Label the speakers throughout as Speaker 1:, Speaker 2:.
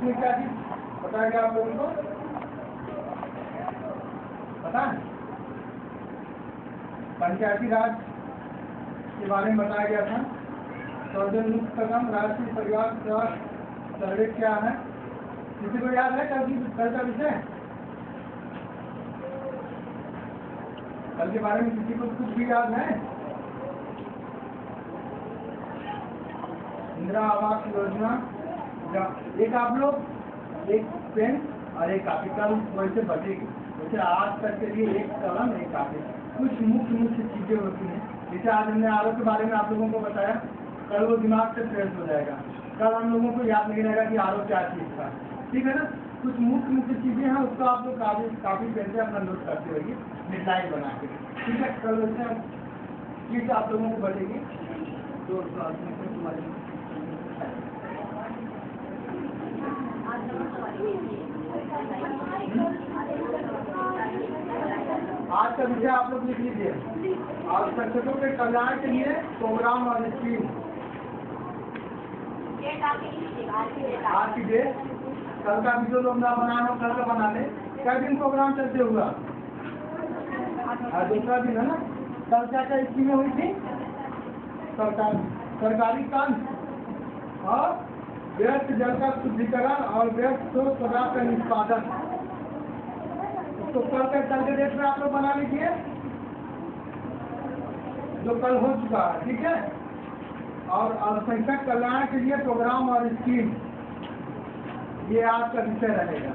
Speaker 1: इसमें क्या चीज बताया गया आप लोगों को पता है? पंचायती राज के बारे में बताया गया था। सर्वजनमुक्त कदम राष्ट्रीय परिवार सर्वे क्या है? किसी को याद है कल का विषय? कल के बारे में किसी को कुछ भी याद है? इंदिरा आवास योजना, एक आप लोग एक पेन और एक कापी, कल वैसे बचेगी। जैसे आज तक के लिए एक कलम एक कापी, कुछ मुख्य चीजें होती हैं। जैसे आज हमने आरो के बारे में आप लोगों को बताया, कल वो दिमाग से फ्रेश हो जाएगा। कल हम लोगों को याद नहीं रहेगा कि आरो क्या चीज था, ठीक है ना? कुछ मुख्य चीजें हैं, उसको आप लोग काफी पेन से अपना नोट करते रहिए, हेडलाइन बना के, ठीक है? कल वैसे चीज आप लोगों को बढ़ेगी तो आज का विषय आप लोग लिख लीजिए। और शिक्षकों के कल्याण के लिए प्रोग्राम और स्कीम। आज की डेट, कल का वीडियो लोग ना बनाना हो, कल का बना ले। क्या दिन प्रोग्राम चलते हुआ? दूसरा दिन है ना? कल क्या क्या स्कीमें हुई थी? सरकारी काम और व्यर्थ जल का शुद्धिकरण और व्यर्थ ठोस पदार्थ का निष्पादन। तो कल के डेट में आप लोग बना लीजिए, जो कल हो चुका है, ठीक है? और अल्पसंख्यक कल्याण के लिए प्रोग्राम और स्कीम, ये आज का विषय रहेगा।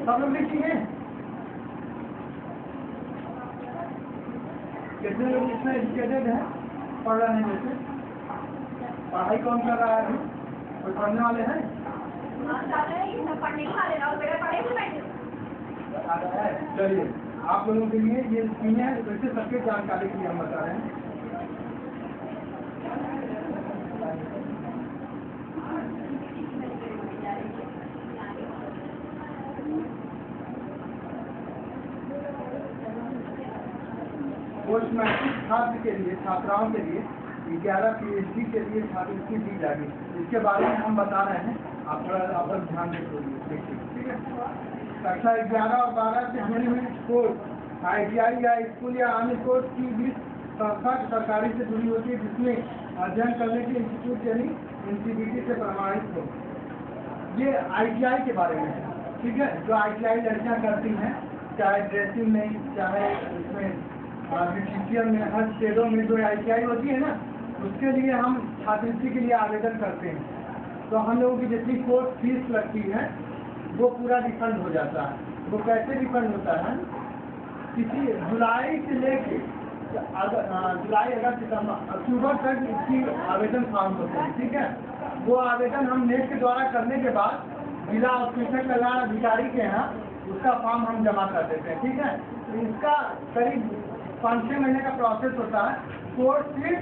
Speaker 1: सब लोग लिखिए। कितने लोग इसमें एजुकेटेड हैं? पढ़ रहे हैं? जैसे पढ़ाई कौन कर रहा है? कोई पढ़ने वाले हैं? चलिए, आप लोगों के लिए ये स्कीमें हैं, वैसे सबके जानकारी के लिए हम बता रहे हैं। पोस्ट मैट्रिक छात्र के लिए, छात्राओं के लिए 11 PhD के लिए छात्रवृत्ति दी जाएगी। इसके बारे में हम बता रहे हैं, आप थोड़ा आप लोग ध्यान देखिए, ठीक है? कक्षा 11 और 12 से जुड़ी हुई कोर्स, ITI या स्कूल या अन्य कोर्स की भी संस्था सरकारी से जुड़ी होती है, जिसमें अध्ययन करने के इंस्टीट्यूट यानी NCVT से प्रमाणित हो। ये ITI के बारे में है, ठीक है? जो ITI लड़कियाँ करती हैं, चाहे ड्रेसिंग में, चाहे इसमें ब्यूटिशियन में, हर ट्रेडों में जो ITI होती है ना, उसके लिए हम छात्रवृत्ति के लिए आवेदन करते हैं। तो हम लोगों की जितनी कोर्स फीस लगती है वो पूरा रिफंड हो जाता है। वो कैसे रिफंड होता है? किसी जुलाई से लेके जुलाई, अगस्त, सितंबर, अक्टूबर तक इसकी आवेदन फॉर्म होते हैं, ठीक है? वो आवेदन हम नेट के द्वारा करने के बाद जिला अल्पसंख्यक कल्याण अधिकारी के यहाँ उसका फॉर्म हम जमा कर देते हैं, ठीक है? तो इसका करीब 5-6 महीने का प्रोसेस होता है। कोर्स फीस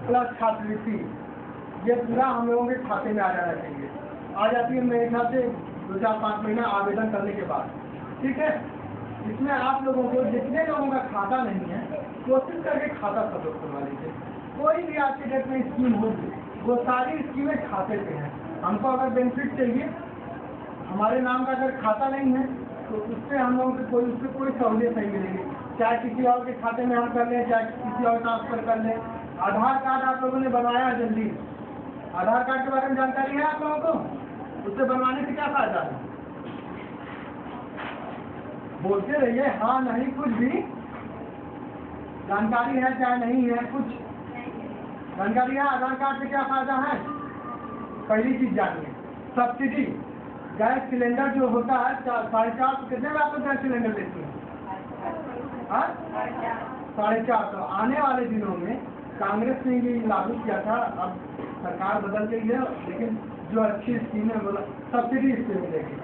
Speaker 1: प्लस छात्रवृत्ति, ये पूरा हम लोगों के खाते में आ जाना चाहिए। आ जाती है मेरे ख्याल से 2-4-5 महीना आवेदन करने के बाद, ठीक है? इसमें आप लोगों को, जितने लोगों का खाता नहीं है, कोशिश करके खाता सब लोग करवा लीजिए। कोई भी आज के डेट में स्कीम होगी, वो सारी स्कीमें खाते पे हैं। हमको अगर बेनिफिट चाहिए, हमारे नाम का अगर खाता नहीं है तो उससे हम लोगों को उससे कोई सहूलियत नहीं मिलेगी। चाहे किसी और के खाते में हम कर लें, चाहे किसी और ट्रांसफर कर लें। आधार कार्ड आप लोगों ने बनवाया जल्दी, आधार कार्ड के बारे में जानकारी है आप लोगों को? उससे बनवाने से क्या फायदा है? बोलते रहिए, हाँ नहीं, कुछ भी जानकारी है चाहे नहीं है, कुछ जानकारी है। आधार कार्ड से क्या फायदा है? पहली चीज जानिए, सब्सिडी गैस सिलेंडर जो होता है 450, कितने में आप लोग गैस सिलेंडर लेते हैं? 450। आने वाले दिनों में कांग्रेस ने ये लागू किया था, अब सरकार बदल गई है, लेकिन जो अच्छी स्कीम है बोला सब्सिडी इससे मिलेगी।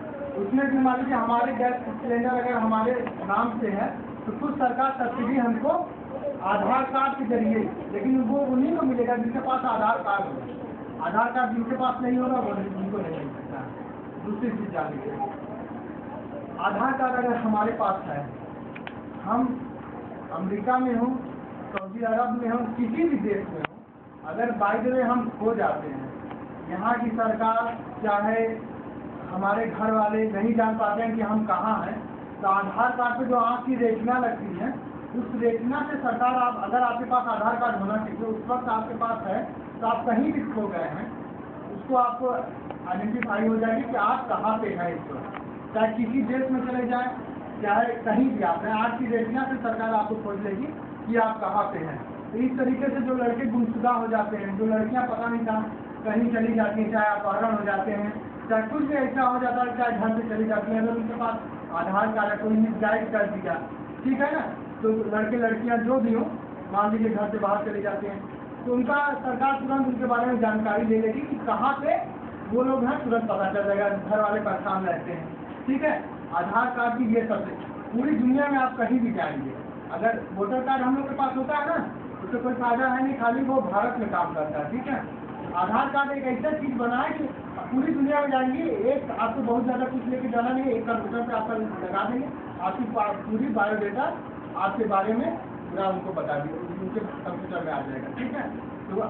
Speaker 1: उसमें भी मान लीजिए हमारे गैस सिलेंडर अगर हमारे नाम से है तो कुछ सरकार सब्सिडी हमको आधार कार्ड के जरिए, लेकिन वो उन्हीं को मिलेगा जिनके पास आधार कार्ड हो। आधार कार्ड जिनके पास नहीं होगा वो उनको नहीं मिल सकता। दूसरी चीज जान लीजिए, आधार कार्ड अगर हमारे पास है, हम अमेरिका में हो, सऊदी अरब में हो, किसी भी देश में हो, अगर बाय द वे हम खो जाते हैं, यहाँ की सरकार चाहे हमारे घर वाले नहीं जान पाते हैं कि हम कहाँ हैं, तो आधार कार्ड पे जो आँख की रेटिना लगती है, उस रेटिना से सरकार, आप अगर आपके पास आधार कार्ड होना चाहिए, उस वक्त आपके पास है तो आप कहीं भी खो गए हैं, उसको आपको आइडेंटिफाई हो जाएगी कि आप कहाँ पे हैं इस वक्त। चाहे किसी देश में चले जाएं, चाहे कहीं भी आप हैं, आँख की रेटिना से सरकार आपको खोज लेगी कि आप कहाँ पे हैं। तो इस तरीके से जो लड़के गुमशुदा हो जाते हैं, जो लड़कियाँ पता नहीं कहाँ कहीं चली जाती हैं, चाहे अपहरण हो जाते हैं, चाहे कुछ भी ऐसा हो जाता है, चाहे घर से चली जाती है, अगर उनके पास आधार कार्ड है, कोई मिसगाइड कर दिया, ठीक है ना, तो लड़के लड़कियां जो भी हो, मान लीजिए घर से बाहर चले जाते हैं, तो उनका सरकार तुरंत उनके बारे में जानकारी ले लेगी कि कहाँ पे वो लोग हैं, तुरंत पता चल जाएगा। घर वाले परेशान रहते हैं, ठीक है। आधार कार्ड की ये सबसे, पूरी दुनिया में आप कहीं भी जाएंगे, अगर वोटर कार्ड हम लोग के पास होता है ना, उससे कोई फायदा है नहीं, खाली वो भारत में काम करता है, ठीक है। आधार कार्ड एक ऐसा चीज बना है कि पूरी दुनिया में जाएंगे, एक आपको बहुत ज़्यादा कुछ लेके जाना नहीं है, एक कंप्यूटर पे आपका लगा देंगे, आपकी पूरी बायोडेटा आपके बारे में पूरा उनको बता दिए, उनके कंप्यूटर में आ जाएगा, ठीक है। तो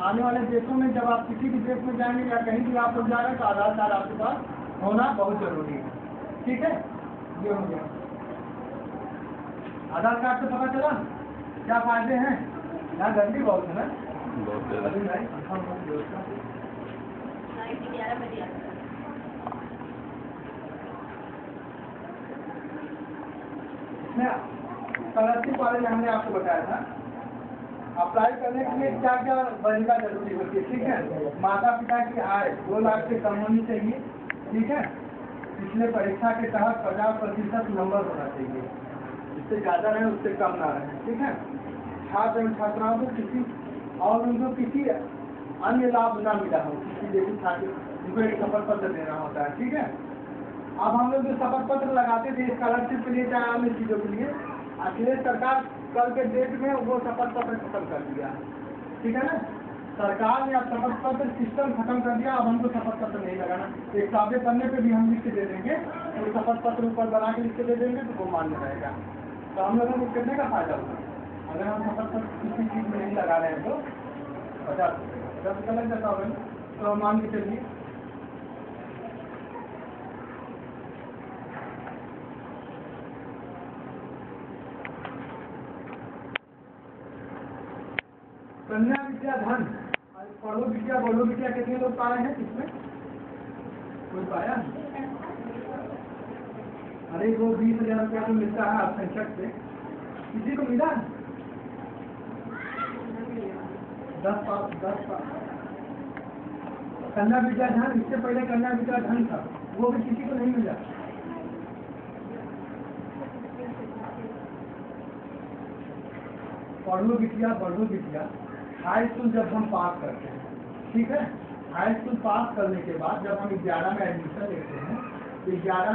Speaker 1: आने वाले देशों में जब आप किसी भी देश में जाएंगे या कहीं भी आप लोग जा रहे हैं, तो आधार कार्ड आपके पास होना बहुत जरूरी है, ठीक है। ये हो गया आधार कार्ड से पता चला क्या फायदे हैं। यहाँ गर्मी बहुत है ना, स्कॉलरशिप वाले में हमने आपको बताया था, अप्लाई करने के लिए क्या क्या वरीयता जरूरी होती है, ठीक है। माता पिता की आय 2 लाख से कम होनी चाहिए, ठीक है। पिछले परीक्षा के तहत 50% नंबर होना चाहिए, इससे ज़्यादा रहे उससे कम ना रहे, ठीक है। छात्र एवं छात्राओं को किसी और उनको किसी अन्य लाभ ना मिला हो, किसी जैसे छात्र उनको एक शपथ पत्र देना होता है, ठीक है। अब हम लोग जो शपथ पत्र लगाते थे स्कॉलरशिप के लिए, चाहे अन्य चीज़ों के लिए, अखिलेश सरकार कल के डेट में वो शपथ पत्र खत्म कर दिया, ठीक है ना। सरकार ने अब शपथ पत्र सिस्टम खत्म कर दिया, अब हमको शपथ पत्र नहीं लगाना, एक कागज पन्ने पे भी हम लिख के दे देंगे, तो शपथ पत्र ऊपर बना के लिख के दे देंगे तो वो मान्य रहेगा। तो हम लोगों को कितने का फायदा होगा, अगर हम शपथ पत्र किसी चीज़ में नहीं लगा रहे हैं तो 50 रुपये लग जाता होगा, तो मान के चलिए कन्या विद्या धन, पढ़ो विद्या बढ़ो विद्या कितने लोग पाए हैं इसमें, कोई पाया? अरे वो 20,000 रुपया तो मिलता है अल्पसंख्यक से, किसी को मिला? 10 कन्या विद्या धन, इससे पहले कन्या विद्या धन था, वो भी किसी को नहीं मिला। पढ़ो विद्या बढ़ो विद्या हाई स्कूल जब हम पास करते हैं, ठीक है, हाई स्कूल पास करने के बाद जब हम 11 में एडमिशन लेते हैं, तो 11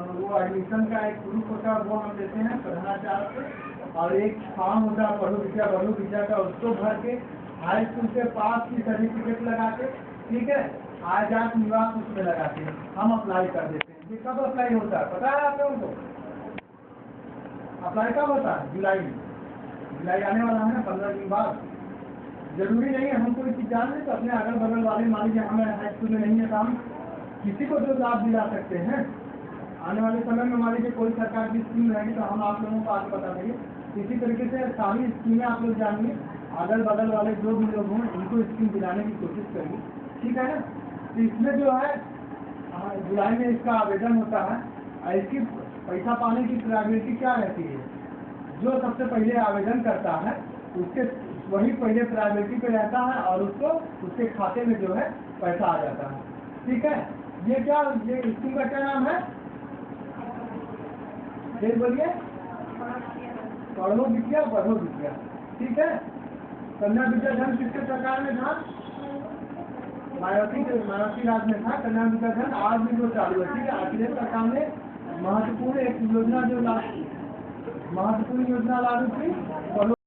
Speaker 1: वो एडमिशन का एक ग्रुप होता है, वो हम देते हैं प्रधानाचार्य से, और एक फॉर्म होता है पढ़ो विद्या का, उसको भर के हाई स्कूल से पास की सर्टिफिकेट लगा के, ठीक है, आजाद निवास उसमें लगाते हैं, हम अप्लाई कर देते हैं। ये कब अप्लाई होता है पता है आप लोगों को? अप्लाई कब होता है? जुलाई में। जुलाई आने वाला है ना, 15 दिन बाद। जरूरी नहीं है हम कोई चीज़ जान लें तो अपने अगल बगल वाले, मान लीजिए हमें हाई स्कूल में नहीं है तो हम किसी को जो लाभ दिला सकते हैं। आने वाले समय में मान लीजिए कोई सरकार की स्कीम रहेगी तो हम आप लोगों को आगे बता देंगे। इसी तरीके से सारी स्कीमें आप लोग जानिए, अगल बगल वाले जो भी लोग हों उनको स्कीम दिलाने की कोशिश करिए, ठीक है ना। तो इसमें जो है जुलाई में इसका आवेदन होता है। इसकी पैसा पाने की प्रायोरिटी क्या रहती है? जो सबसे पहले आवेदन करता है उसके वही पहले प्रायोरिटी पे रहता है और उसको उसके खाते में जो है पैसा आ जाता है, ठीक है। ये क्या, ये स्कीम का क्या नाम है? फिर बोलिए, पढ़ो विद्या बढ़ो विद्या, ठीक है। कन्या विद्या धन किसके सरकार में था? मायावती राज में था कन्या विद्या धन, आज भी जो चालू है, ठीक है। अखिलेश सरकार ने महत्वपूर्ण एक योजना जो महत्वपूर्ण योजना लागू की,